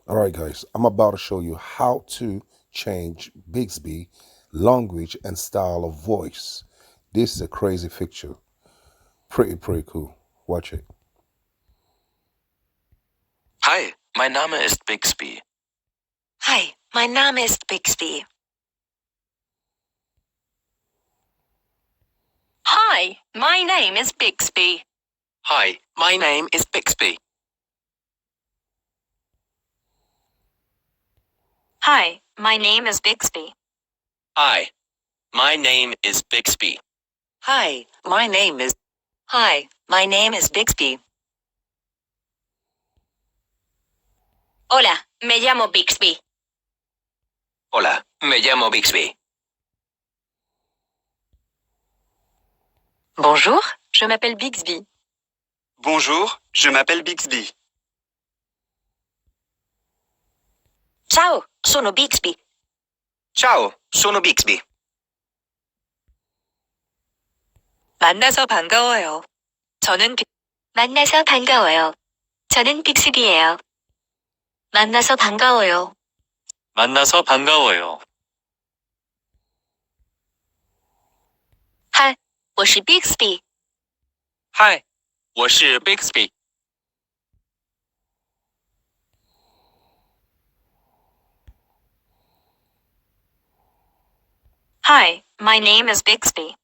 All right, guys, I'm about to show you how to change Bixby language and style of voice. This is a crazy feature. Pretty cool. Watch it. Hi, mein Name ist Bixby. Hi, mein Name ist Bixby. Hi, my name is Bixby. Hi, my name is Bixby. Hi, my name is Bixby. Hi, my name is Bixby. Hi, my name is. Hi, my name is Bixby. Hola, me llamo Bixby. Hola, me llamo Bixby. Bonjour, je m'appelle Bixby. Bonjour, je m'appelle Bixby. Ciao, sono Bixby. Ciao, sono Bixby. 만나서 반가워요. 만나서 반가워요. 저는 빅스비예요. 만나서 반가워요. 만나서 반가워요. 嗨，我是 Bixby。嗨，我是 Bixby。 Hi, my name is Bixby.